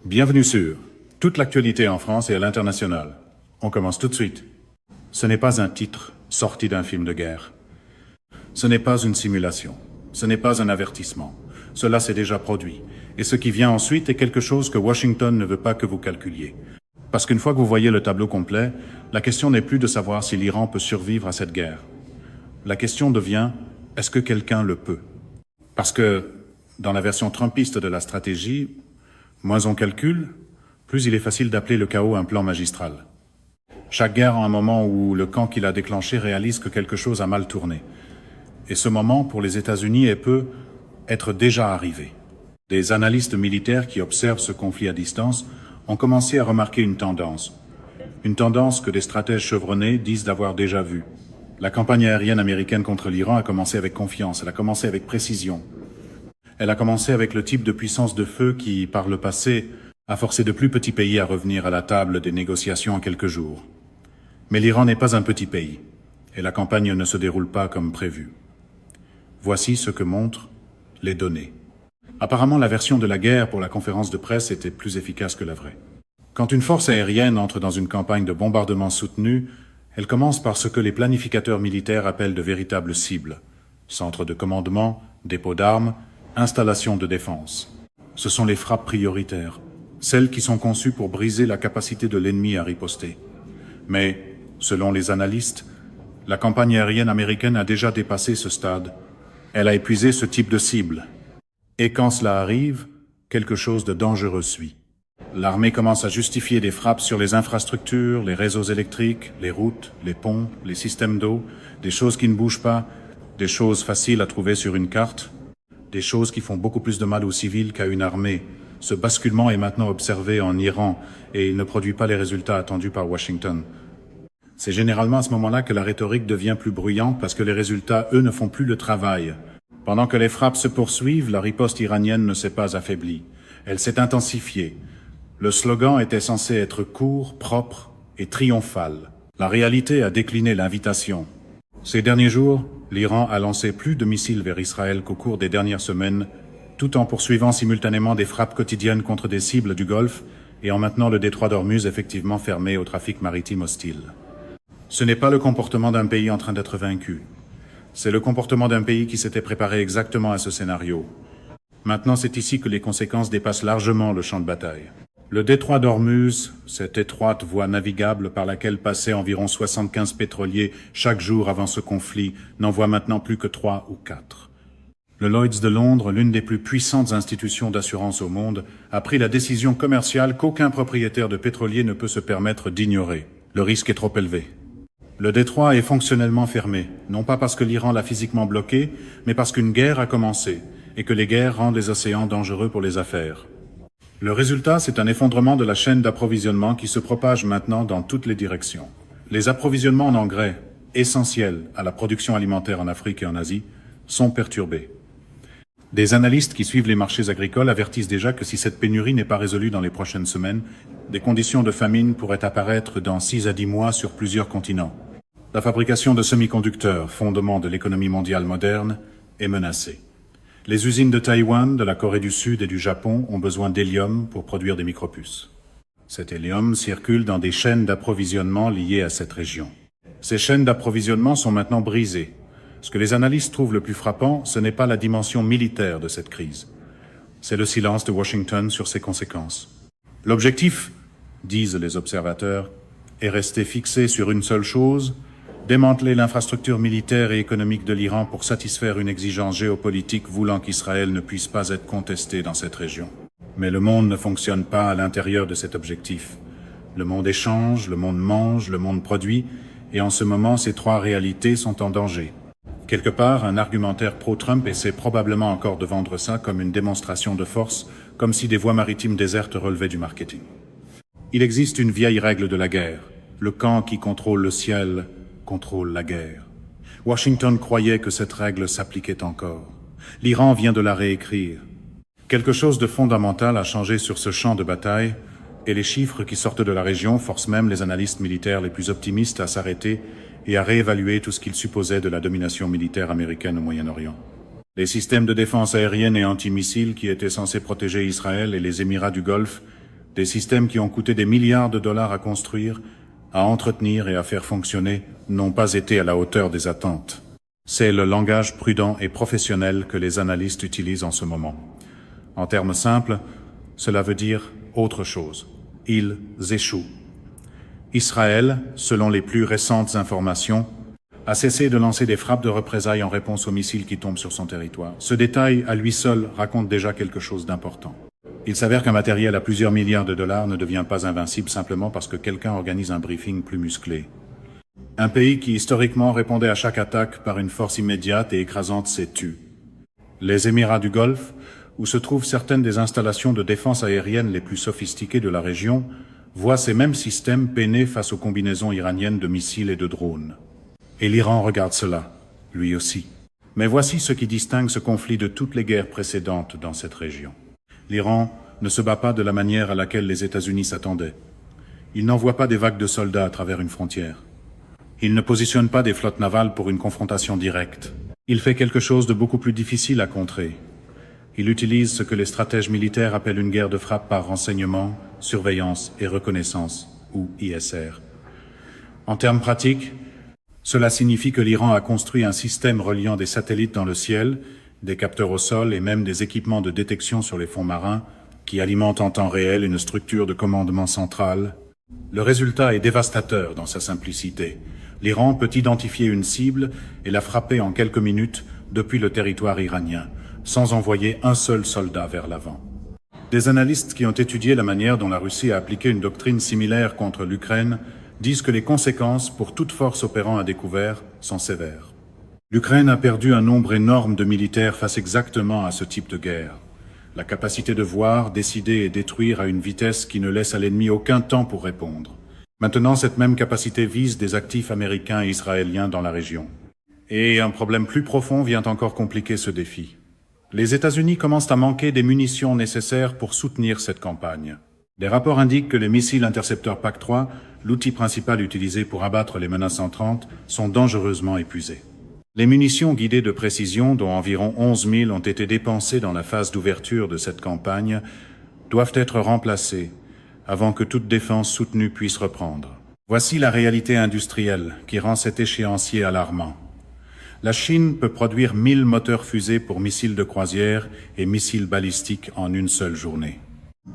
Bienvenue sur toute l'actualité en France et à l'international. On commence tout de suite. Ce n'est pas un titre sorti d'un film de guerre. Ce n'est pas une simulation. Ce n'est pas un avertissement. Cela s'est déjà produit. Et ce qui vient ensuite est quelque chose que Washington ne veut pas que vous calculiez. Parce qu'une fois que vous voyez le tableau complet, la question n'est plus de savoir si l'Iran peut survivre à cette guerre. La question devient, est-ce que quelqu'un le peut? Parce que, dans la version trumpiste de la stratégie, moins on calcule, plus il est facile d'appeler le chaos un plan magistral. Chaque guerre a un moment où le camp qui l'a déclenché réalise que quelque chose a mal tourné. Et ce moment, pour les États-Unis, peut être déjà arrivé. Des analystes militaires qui observent ce conflit à distance ont commencé à remarquer une tendance. Une tendance que des stratèges chevronnés disent d'avoir déjà vue. La campagne aérienne américaine contre l'Iran a commencé avec confiance, elle a commencé avec précision. Elle a commencé avec le type de puissance de feu qui, par le passé, a forcé de plus petits pays à revenir à la table des négociations en quelques jours. Mais l'Iran n'est pas un petit pays, et la campagne ne se déroule pas comme prévu. Voici ce que montrent les données. Apparemment, la version de la guerre pour la conférence de presse était plus efficace que la vraie. Quand une force aérienne entre dans une campagne de bombardement soutenu, elle commence par ce que les planificateurs militaires appellent de véritables cibles. Centres de commandement, dépôts d'armes, installations de défense. Ce sont les frappes prioritaires, celles qui sont conçues pour briser la capacité de l'ennemi à riposter. Mais, selon les analystes, la campagne aérienne américaine a déjà dépassé ce stade. Elle a épuisé ce type de cible. Et quand cela arrive, quelque chose de dangereux suit. L'armée commence à justifier des frappes sur les infrastructures, les réseaux électriques, les routes, les ponts, les systèmes d'eau, des choses qui ne bougent pas, des choses faciles à trouver sur une carte, des choses qui font beaucoup plus de mal aux civils qu'à une armée. Ce basculement est maintenant observé en Iran et il ne produit pas les résultats attendus par Washington. C'est généralement à ce moment-là que la rhétorique devient plus bruyante parce que les résultats, eux, ne font plus le travail. Pendant que les frappes se poursuivent, la riposte iranienne ne s'est pas affaiblie. Elle s'est intensifiée. Le slogan était censé être court, propre et triomphal. La réalité a décliné l'invitation. Ces derniers jours, l'Iran a lancé plus de missiles vers Israël qu'au cours des dernières semaines, tout en poursuivant simultanément des frappes quotidiennes contre des cibles du Golfe et en maintenant le détroit d'Ormuz effectivement fermé au trafic maritime hostile. Ce n'est pas le comportement d'un pays en train d'être vaincu. C'est le comportement d'un pays qui s'était préparé exactement à ce scénario. Maintenant, c'est ici que les conséquences dépassent largement le champ de bataille. Le détroit d'Ormuz, cette étroite voie navigable par laquelle passaient environ 75 pétroliers chaque jour avant ce conflit, n'en voit maintenant plus que 3 ou 4. Le Lloyd's de Londres, l'une des plus puissantes institutions d'assurance au monde, a pris la décision commerciale qu'aucun propriétaire de pétrolier ne peut se permettre d'ignorer. Le risque est trop élevé. Le détroit est fonctionnellement fermé, non pas parce que l'Iran l'a physiquement bloqué, mais parce qu'une guerre a commencé, et que les guerres rendent les océans dangereux pour les affaires. Le résultat, c'est un effondrement de la chaîne d'approvisionnement qui se propage maintenant dans toutes les directions. Les approvisionnements en engrais, essentiels à la production alimentaire en Afrique et en Asie, sont perturbés. Des analystes qui suivent les marchés agricoles avertissent déjà que si cette pénurie n'est pas résolue dans les prochaines semaines, des conditions de famine pourraient apparaître dans 6 à 10 mois sur plusieurs continents. La fabrication de semi-conducteurs, fondement de l'économie mondiale moderne, est menacée. Les usines de Taïwan, de la Corée du Sud et du Japon ont besoin d'hélium pour produire des micropuces. Cet hélium circule dans des chaînes d'approvisionnement liées à cette région. Ces chaînes d'approvisionnement sont maintenant brisées. Ce que les analystes trouvent le plus frappant, ce n'est pas la dimension militaire de cette crise. C'est le silence de Washington sur ses conséquences. L'objectif, disent les observateurs, est resté fixé sur une seule chose, démanteler l'infrastructure militaire et économique de l'Iran pour satisfaire une exigence géopolitique voulant qu'Israël ne puisse pas être contesté dans cette région. Mais le monde ne fonctionne pas à l'intérieur de cet objectif. Le monde échange, le monde mange, le monde produit, et en ce moment, ces 3 réalités sont en danger. Quelque part, un argumentaire pro-Trump essaie probablement encore de vendre ça comme une démonstration de force, comme si des voies maritimes désertes relevaient du marketing. Il existe une vieille règle de la guerre. Le camp qui contrôle le ciel contrôle la guerre. Washington croyait que cette règle s'appliquait encore. L'Iran vient de la réécrire. Quelque chose de fondamental a changé sur ce champ de bataille, et les chiffres qui sortent de la région forcent même les analystes militaires les plus optimistes à s'arrêter et à réévaluer tout ce qu'ils supposaient de la domination militaire américaine au Moyen-Orient. Les systèmes de défense aérienne et antimissiles qui étaient censés protéger Israël et les Émirats du Golfe Des systèmes qui ont coûté des milliards de dollars à construire, à entretenir et à faire fonctionner n'ont pas été à la hauteur des attentes. C'est le langage prudent et professionnel que les analystes utilisent en ce moment. En termes simples, cela veut dire autre chose. Ils échouent. Israël, selon les plus récentes informations, a cessé de lancer des frappes de représailles en réponse aux missiles qui tombent sur son territoire. Ce détail, à lui seul, raconte déjà quelque chose d'important. Il s'avère qu'un matériel à plusieurs milliards de dollars ne devient pas invincible simplement parce que quelqu'un organise un briefing plus musclé. Un pays qui historiquement répondait à chaque attaque par une force immédiate et écrasante s'est tu. Les Émirats du Golfe, où se trouvent certaines des installations de défense aérienne les plus sophistiquées de la région, voient ces mêmes systèmes peiner face aux combinaisons iraniennes de missiles et de drones. Et l'Iran regarde cela, lui aussi. Mais voici ce qui distingue ce conflit de toutes les guerres précédentes dans cette région. L'Iran ne se bat pas de la manière à laquelle les États-Unis s'attendaient. Il n'envoie pas des vagues de soldats à travers une frontière. Il ne positionne pas des flottes navales pour une confrontation directe. Il fait quelque chose de beaucoup plus difficile à contrer. Il utilise ce que les stratèges militaires appellent une guerre de frappe par renseignement, surveillance et reconnaissance, ou ISR. En termes pratiques, cela signifie que l'Iran a construit un système reliant des satellites dans le ciel, des capteurs au sol et même des équipements de détection sur les fonds marins qui alimentent en temps réel une structure de commandement centrale. Le résultat est dévastateur dans sa simplicité. L'Iran peut identifier une cible et la frapper en quelques minutes depuis le territoire iranien, sans envoyer un seul soldat vers l'avant. Des analystes qui ont étudié la manière dont la Russie a appliqué une doctrine similaire contre l'Ukraine disent que les conséquences pour toute force opérant à découvert sont sévères. L'Ukraine a perdu un nombre énorme de militaires face exactement à ce type de guerre. La capacité de voir, décider et détruire à une vitesse qui ne laisse à l'ennemi aucun temps pour répondre. Maintenant, cette même capacité vise des actifs américains et israéliens dans la région. Et un problème plus profond vient encore compliquer ce défi. Les États-Unis commencent à manquer des munitions nécessaires pour soutenir cette campagne. Des rapports indiquent que les missiles intercepteurs PAC-3, l'outil principal utilisé pour abattre les menaces entrantes, sont dangereusement épuisés. Les munitions guidées de précision, dont environ 11 000 ont été dépensées dans la phase d'ouverture de cette campagne, doivent être remplacées avant que toute défense soutenue puisse reprendre. Voici la réalité industrielle qui rend cet échéancier alarmant. La Chine peut produire 1000 moteurs fusées pour missiles de croisière et missiles balistiques en une seule journée.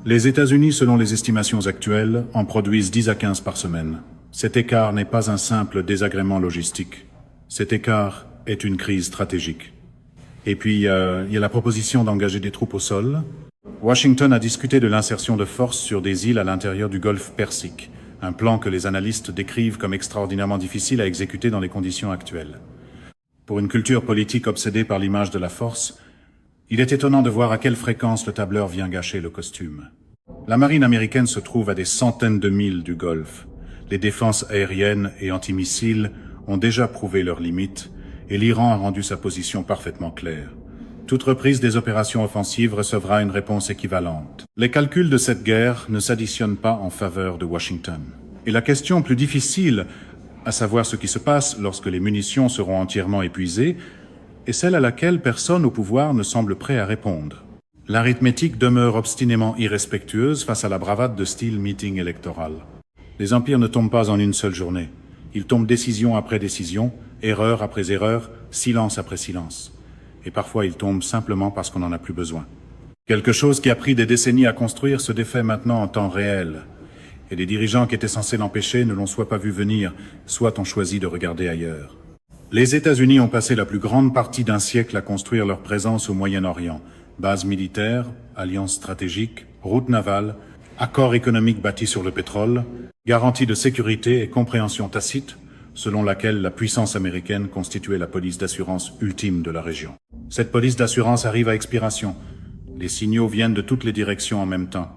Les États-Unis, selon les estimations actuelles, en produisent 10 à 15 par semaine. Cet écart n'est pas un simple désagrément logistique. Cet écart est une crise stratégique. Et puis, il y a la proposition d'engager des troupes au sol. Washington a discuté de l'insertion de forces sur des îles à l'intérieur du golfe Persique, un plan que les analystes décrivent comme extraordinairement difficile à exécuter dans les conditions actuelles. Pour une culture politique obsédée par l'image de la force, il est étonnant de voir à quelle fréquence le tableur vient gâcher le costume. La marine américaine se trouve à des centaines de milles du Golfe. Les défenses aériennes et antimissiles ont déjà prouvé leurs limites, et l'Iran a rendu sa position parfaitement claire. Toute reprise des opérations offensives recevra une réponse équivalente. Les calculs de cette guerre ne s'additionnent pas en faveur de Washington. Et la question plus difficile, à savoir ce qui se passe lorsque les munitions seront entièrement épuisées, est celle à laquelle personne au pouvoir ne semble prêt à répondre. L'arithmétique demeure obstinément irrespectueuse face à la bravade de style meeting électoral. Les empires ne tombent pas en une seule journée. Ils tombent décision après décision, erreur après erreur, silence après silence. Et parfois ils tombent simplement parce qu'on n'en a plus besoin. Quelque chose qui a pris des décennies à construire se défait maintenant en temps réel. Et les dirigeants qui étaient censés l'empêcher ne l'ont soit pas vu venir, soit ont choisi de regarder ailleurs. Les États-Unis ont passé la plus grande partie d'un siècle à construire leur présence au Moyen-Orient. Bases militaires, alliances stratégiques, routes navales, accords économiques bâtis sur le pétrole, garanties de sécurité et compréhension tacite, selon laquelle la puissance américaine constituait la police d'assurance ultime de la région. Cette police d'assurance arrive à expiration. Les signaux viennent de toutes les directions en même temps.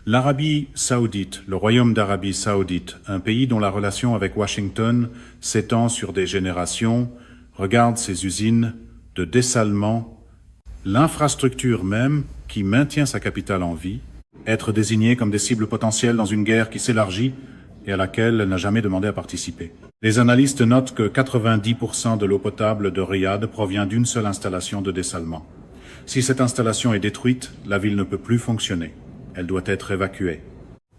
L'Arabie saoudite, le royaume d'Arabie saoudite, un pays dont la relation avec Washington s'étend sur des générations, regarde ses usines de dessalement, l'infrastructure même qui maintient sa capitale en vie, être désignée comme des cibles potentielles dans une guerre qui s'élargit et à laquelle elle n'a jamais demandé à participer. Les analystes notent que 90% de l'eau potable de Riyad provient d'une seule installation de dessalement. Si cette installation est détruite, la ville ne peut plus fonctionner. Elle doit être évacuée.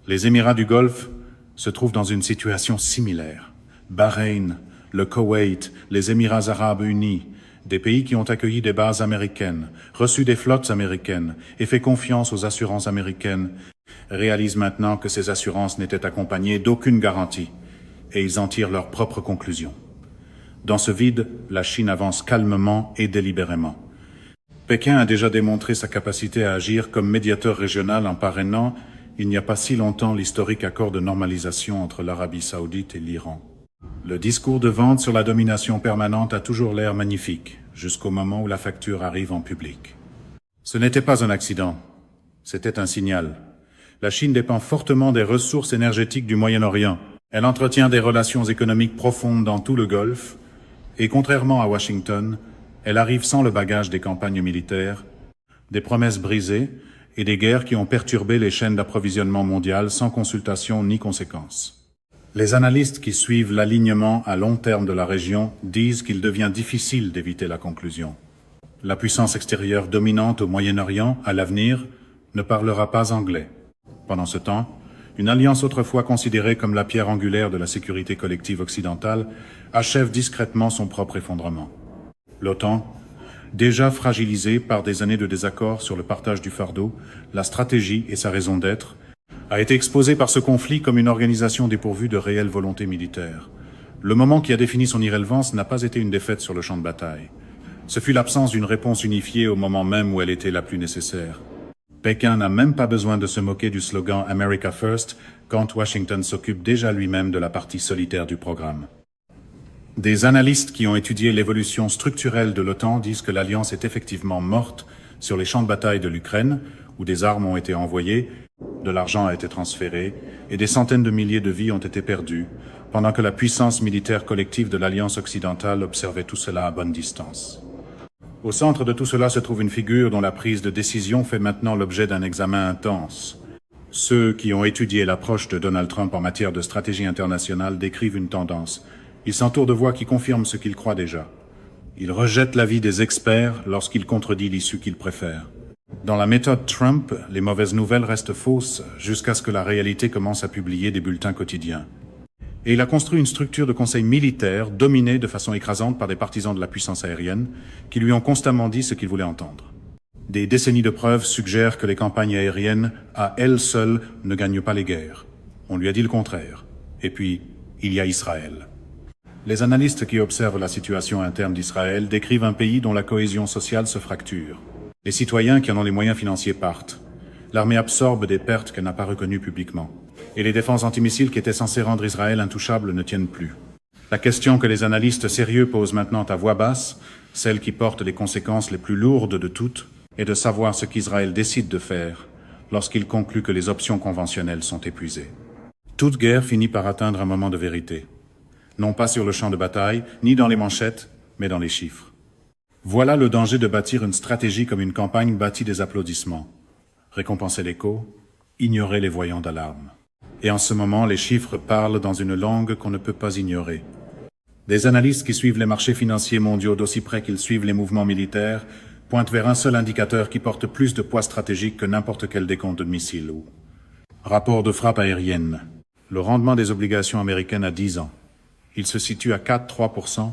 Les Émirats du Golfe se trouvent dans une situation similaire. Bahreïn, le Koweït, les Émirats arabes unis, des pays qui ont accueilli des bases américaines, reçu des flottes américaines et fait confiance aux assurances américaines, réalisent maintenant que ces assurances n'étaient accompagnées d'aucune garantie, et ils en tirent leurs propres conclusions. Dans ce vide, la Chine avance calmement et délibérément. Pékin a déjà démontré sa capacité à agir comme médiateur régional en parrainant, il n'y a pas si longtemps, l'historique accord de normalisation entre l'Arabie saoudite et l'Iran. Le discours de vente sur la domination permanente a toujours l'air magnifique, jusqu'au moment où la facture arrive en public. Ce n'était pas un accident, c'était un signal. La Chine dépend fortement des ressources énergétiques du Moyen-Orient. Elle entretient des relations économiques profondes dans tout le Golfe, et contrairement à Washington, elle arrive sans le bagage des campagnes militaires, des promesses brisées et des guerres qui ont perturbé les chaînes d'approvisionnement mondiales sans consultation ni conséquence. Les analystes qui suivent l'alignement à long terme de la région disent qu'il devient difficile d'éviter la conclusion. La puissance extérieure dominante au Moyen-Orient, à l'avenir, ne parlera pas anglais. Pendant ce temps, une alliance autrefois considérée comme la pierre angulaire de la sécurité collective occidentale achève discrètement son propre effondrement. L'OTAN, déjà fragilisée par des années de désaccords sur le partage du fardeau, la stratégie et sa raison d'être, a été exposée par ce conflit comme une organisation dépourvue de réelle volonté militaire. Le moment qui a défini son irrélevance n'a pas été une défaite sur le champ de bataille. Ce fut l'absence d'une réponse unifiée au moment même où elle était la plus nécessaire. Pékin n'a même pas besoin de se moquer du slogan « America First » quand Washington s'occupe déjà lui-même de la partie solitaire du programme. Des analystes qui ont étudié l'évolution structurelle de l'OTAN disent que l'Alliance est effectivement morte sur les champs de bataille de l'Ukraine, où des armes ont été envoyées, de l'argent a été transféré et des centaines de milliers de vies ont été perdues, pendant que la puissance militaire collective de l'Alliance occidentale observait tout cela à bonne distance. Au centre de tout cela se trouve une figure dont la prise de décision fait maintenant l'objet d'un examen intense. Ceux qui ont étudié l'approche de Donald Trump en matière de stratégie internationale décrivent une tendance. Il s'entoure de voix qui confirment ce qu'il croit déjà. Il rejette l'avis des experts lorsqu'il contredit l'issue qu'il préfère. Dans la méthode Trump, les mauvaises nouvelles restent fausses jusqu'à ce que la réalité commence à publier des bulletins quotidiens. Et il a construit une structure de conseil militaire dominée de façon écrasante par des partisans de la puissance aérienne qui lui ont constamment dit ce qu'ils voulaient entendre. Des décennies de preuves suggèrent que les campagnes aériennes, à elles seules, ne gagnent pas les guerres. On lui a dit le contraire. Et puis, il y a Israël. Les analystes qui observent la situation interne d'Israël décrivent un pays dont la cohésion sociale se fracture. Les citoyens qui en ont les moyens financiers partent. L'armée absorbe des pertes qu'elle n'a pas reconnues publiquement. Et les défenses antimissiles qui étaient censées rendre Israël intouchable ne tiennent plus. La question que les analystes sérieux posent maintenant à voix basse, celle qui porte les conséquences les plus lourdes de toutes, est de savoir ce qu'Israël décide de faire lorsqu'il conclut que les options conventionnelles sont épuisées. Toute guerre finit par atteindre un moment de vérité. Non pas sur le champ de bataille, ni dans les manchettes, mais dans les chiffres. Voilà le danger de bâtir une stratégie comme une campagne bâtie des applaudissements. Récompenser l'écho, ignorer les voyants d'alarme. Et en ce moment, les chiffres parlent dans une langue qu'on ne peut pas ignorer. Des analystes qui suivent les marchés financiers mondiaux d'aussi près qu'ils suivent les mouvements militaires pointent vers un seul indicateur qui porte plus de poids stratégique que n'importe quel décompte de missiles. Rapport de frappe aérienne. Le rendement des obligations américaines à 10 ans. Il se situe à 4,3%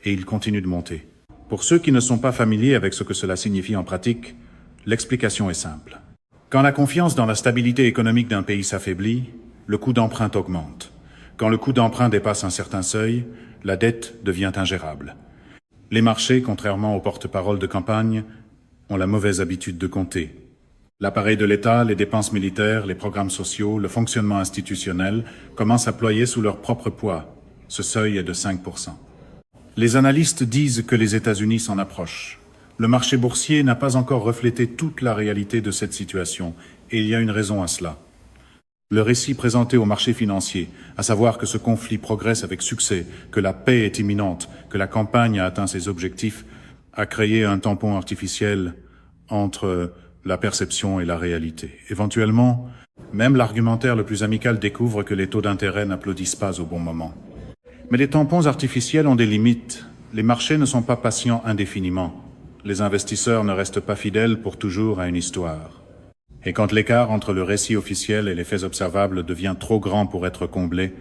et il continue de monter. Pour ceux qui ne sont pas familiers avec ce que cela signifie en pratique, l'explication est simple. Quand la confiance dans la stabilité économique d'un pays s'affaiblit, le coût d'emprunt augmente. Quand le coût d'emprunt dépasse un certain seuil, la dette devient ingérable. Les marchés, contrairement aux porte-paroles de campagne, ont la mauvaise habitude de compter. L'appareil de l'État, les dépenses militaires, les programmes sociaux, le fonctionnement institutionnel commencent à ployer sous leur propre poids. Ce seuil est de 5%. Les analystes disent que les États-Unis s'en approchent. Le marché boursier n'a pas encore reflété toute la réalité de cette situation, et il y a une raison à cela. Le récit présenté au marché financier, à savoir que ce conflit progresse avec succès, que la paix est imminente, que la campagne a atteint ses objectifs, a créé un tampon artificiel entre la perception et la réalité. Éventuellement, même l'argumentaire le plus amical découvre que les taux d'intérêt n'applaudissent pas au bon moment. Mais les tampons artificiels ont des limites. Les marchés ne sont pas patients indéfiniment. Les investisseurs ne restent pas fidèles pour toujours à une histoire. Et quand l'écart entre le récit officiel et les faits observables devient trop grand pour être comblé,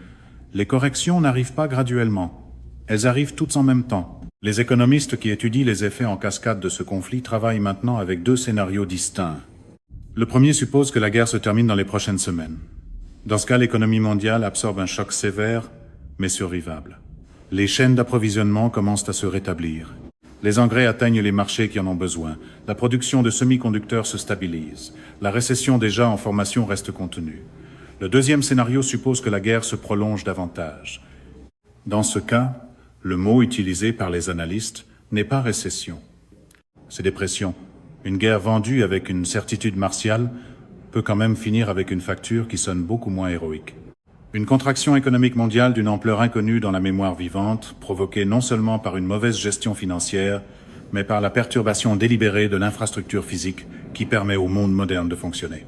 les corrections n'arrivent pas graduellement. Elles arrivent toutes en même temps. Les économistes qui étudient les effets en cascade de ce conflit travaillent maintenant avec deux scénarios distincts. Le premier suppose que la guerre se termine dans les prochaines semaines. Dans ce cas, l'économie mondiale absorbe un choc sévère, mais survivable. Les chaînes d'approvisionnement commencent à se rétablir. Les engrais atteignent les marchés qui en ont besoin. La production de semi-conducteurs se stabilise. La récession déjà en formation reste contenue. Le deuxième scénario suppose que la guerre se prolonge davantage. Dans ce cas, le mot utilisé par les analystes n'est pas récession. C'est dépression. Une guerre vendue avec une certitude martiale peut quand même finir avec une facture qui sonne beaucoup moins héroïque. Une contraction économique mondiale d'une ampleur inconnue dans la mémoire vivante, provoquée non seulement par une mauvaise gestion financière, mais par la perturbation délibérée de l'infrastructure physique qui permet au monde moderne de fonctionner.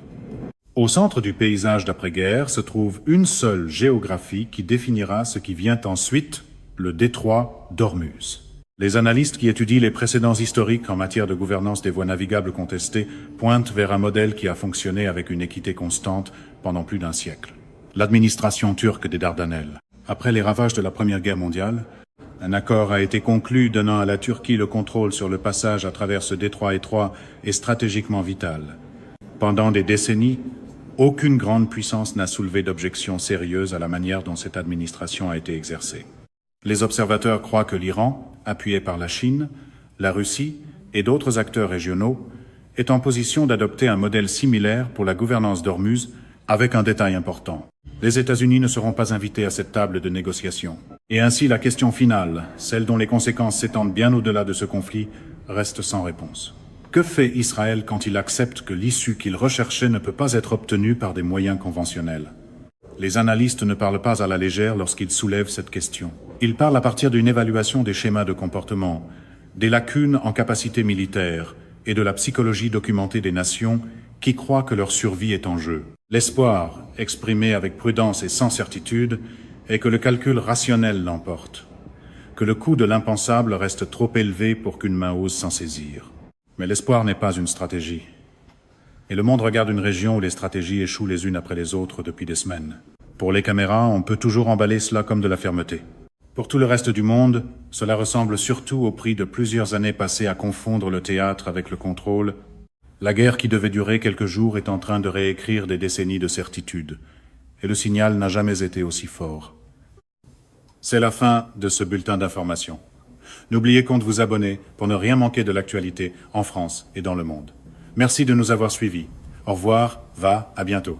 Au centre du paysage d'après-guerre se trouve une seule géographie qui définira ce qui vient ensuite, le détroit d'Ormuz. Les analystes qui étudient les précédents historiques en matière de gouvernance des voies navigables contestées pointent vers un modèle qui a fonctionné avec une équité constante pendant plus d'un siècle. L'administration turque des Dardanelles. Après les ravages de la Première Guerre mondiale, un accord a été conclu donnant à la Turquie le contrôle sur le passage à travers ce détroit étroit et stratégiquement vital. Pendant des décennies, aucune grande puissance n'a soulevé d'objections sérieuses à la manière dont cette administration a été exercée. Les observateurs croient que l'Iran, appuyé par la Chine, la Russie et d'autres acteurs régionaux, est en position d'adopter un modèle similaire pour la gouvernance d'Ormuz, avec un détail important. Les États-Unis ne seront pas invités à cette table de négociation. Et ainsi, la question finale, celle dont les conséquences s'étendent bien au-delà de ce conflit, reste sans réponse. Que fait Israël quand il accepte que l'issue qu'il recherchait ne peut pas être obtenue par des moyens conventionnels? Les analystes ne parlent pas à la légère lorsqu'ils soulèvent cette question. Ils parlent à partir d'une évaluation des schémas de comportement, des lacunes en capacité militaire et de la psychologie documentée des nations qui croient que leur survie est en jeu. L'espoir, exprimé avec prudence et sans certitude, est que le calcul rationnel l'emporte, que le coût de l'impensable reste trop élevé pour qu'une main ose s'en saisir. Mais l'espoir n'est pas une stratégie. Et le monde regarde une région où les stratégies échouent les unes après les autres depuis des semaines. Pour les caméras, on peut toujours emballer cela comme de la fermeté. Pour tout le reste du monde, cela ressemble surtout au prix de plusieurs années passées à confondre le théâtre avec le contrôle. La guerre qui devait durer quelques jours est en train de réécrire des décennies de certitude. Et le signal n'a jamais été aussi fort. C'est la fin de ce bulletin d'information. N'oubliez pas de vous abonner pour ne rien manquer de l'actualité en France et dans le monde. Merci de nous avoir suivis. Au revoir, à bientôt.